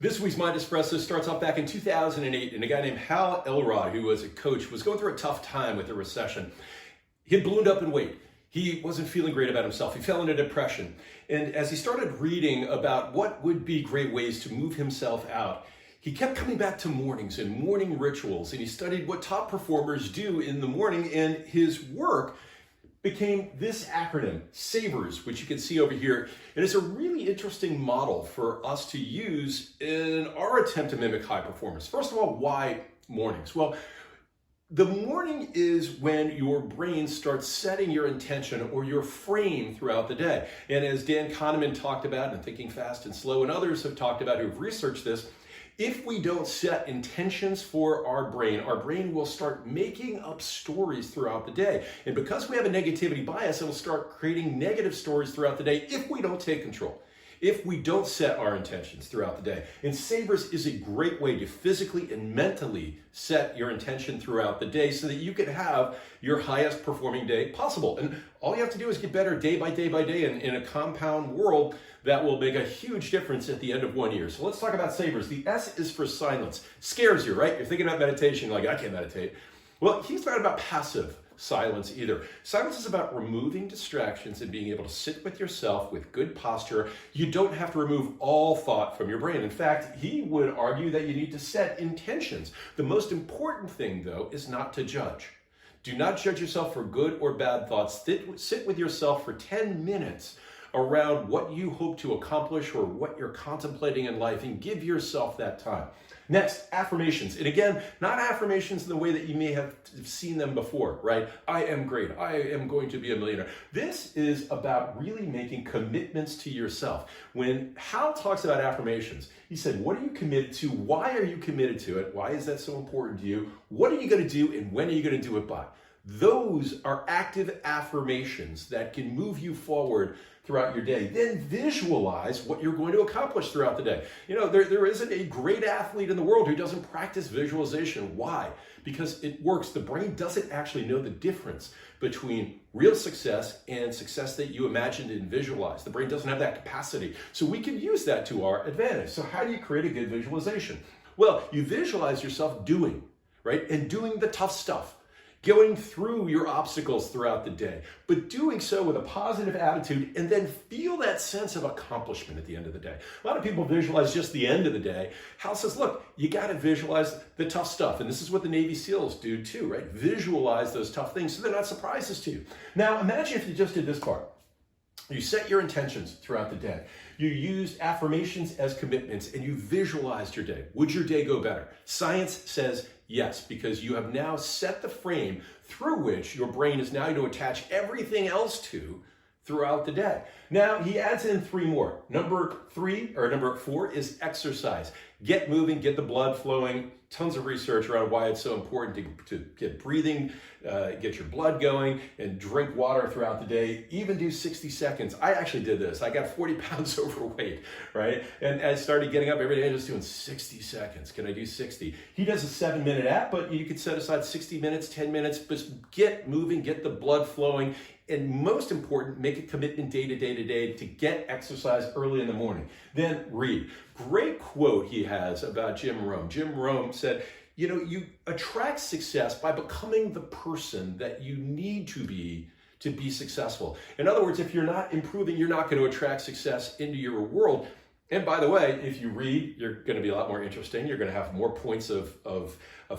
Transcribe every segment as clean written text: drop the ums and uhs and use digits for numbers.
This week's MindEspresso starts off back in 2008, and a guy named Hal Elrod, who was a coach, was going through a tough time with the recession. He had ballooned up in weight. He wasn't feeling great about himself. He fell into depression. And as he started reading about what would be great ways to move himself out, he kept coming back to mornings and morning rituals, and he studied what top performers do in the morning, and his work became this acronym, SAVERS, which you can see over here. And it's a really interesting model for us to use in our attempt to mimic high performance. First of all, why mornings? Well, the morning is when your brain starts setting your intention or your frame throughout the day. And as Dan Kahneman talked about in Thinking Fast and Slow, and others have talked about who've researched this, if we don't set intentions for our brain will start making up stories throughout the day. And because we have a negativity bias, it'll start creating negative stories throughout the day if we don't take control, if we don't set our intentions throughout the day. And SAVERS is a great way to physically and mentally set your intention throughout the day so that you can have your highest performing day possible. And all you have to do is get better day by day by day in a compound world that will make a huge difference at the end of 1 year. So let's talk about SAVERS. The S is for silence. Scares you, right? You're thinking about meditation, you're like, I can't meditate. Well, he's not about passive silence either. Silence is about removing distractions and being able to sit with yourself with good posture. You don't have to remove all thought from your brain. In fact, he would argue that you need to set intentions. The most important thing, though, is not to judge. Do not judge yourself for good or bad thoughts. Sit with yourself for 10 minutes around what you hope to accomplish or what you're contemplating in life, and give yourself that time. Next, affirmations. And again, not affirmations in the way that you may have seen them before, right? I am great. I am going to be a millionaire. This is about really making commitments to yourself. When Hal talks about affirmations, he said, what are you committed to? Why are you committed to it? Why is that so important to you? What are you going to do, and when are you going to do it by? Those are active affirmations that can move you forward throughout your day. Then visualize what you're going to accomplish throughout the day. You know, there isn't a great athlete in the world who doesn't practice visualization. Why? Because it works. The brain doesn't actually know the difference between real success and success that you imagined and visualized. The brain doesn't have that capacity. So we can use that to our advantage. So how do you create a good visualization? Well, you visualize yourself doing, right? And doing the tough stuff. Going through your obstacles throughout the day, but doing so with a positive attitude, and then feel that sense of accomplishment at the end of the day. A lot of people visualize just the end of the day. Hal says, look, you got to visualize the tough stuff. And this is what the Navy SEALs do too, right? Visualize those tough things so they're not surprises to you. Now, imagine if you just did this part. You set your intentions throughout the day. You used affirmations as commitments, and you visualized your day. Would your day go better? Science says yes, because you have now set the frame through which your brain is now going to attach everything else to throughout the day. Now, he adds in 3 more. Number 4 is exercise. Get moving, get the blood flowing. Tons of research around why it's so important to get breathing, get your blood going, and drink water throughout the day. Even do 60 seconds. I actually did this. I got 40 pounds overweight, right? And I started getting up every day just doing 60 seconds. Can I do 60? He does a 7-minute app, but you could set aside 60 minutes, 10 minutes, but get moving, get the blood flowing. And most important, make a commitment day to day to day to get exercise early in the morning. Then read. Great quote he has about Jim Rohn. Jim Rohn said, you know, you attract success by becoming the person that you need to be successful. In other words, if you're not improving, you're not going to attract success into your world. And by the way, if you read, you're going to be a lot more interesting. You're going to have more points of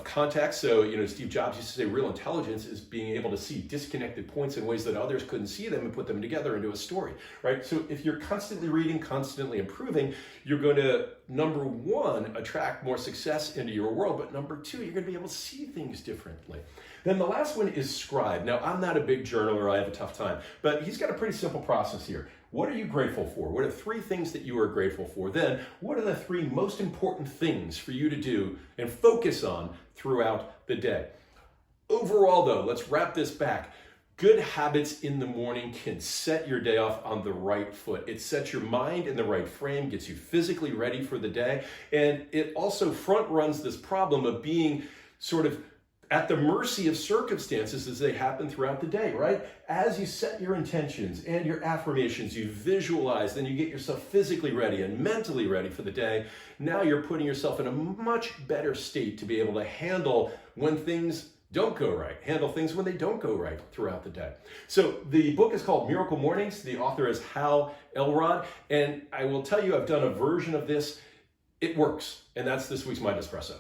contact. So, you know, Steve Jobs used to say real intelligence is being able to see disconnected points in ways that others couldn't see them and put them together into a story, right? So if you're constantly reading, constantly improving, you're going to, number 1, attract more success into your world. But number 2, you're going to be able to see things differently. Then the last one is scribe. Now, I'm not a big journaler. I have a tough time. But he's got a pretty simple process here. What are you grateful for? What are 3 things that you are grateful for? Then, what are the 3 most important things for you to do and focus on throughout the day? Overall, though, let's wrap this back. Good habits in the morning can set your day off on the right foot. It sets your mind in the right frame, gets you physically ready for the day, and it also front runs this problem of being sort of at the mercy of circumstances as they happen throughout the day, right? As you set your intentions and your affirmations, you visualize, then you get yourself physically ready and mentally ready for the day. Now you're putting yourself in a much better state to be able to handle when things don't go right, handle things when they don't go right throughout the day. So the book is called Miracle Mornings. The author is Hal Elrod. And I will tell you, I've done a version of this. It works. And that's this week's MindEspresso.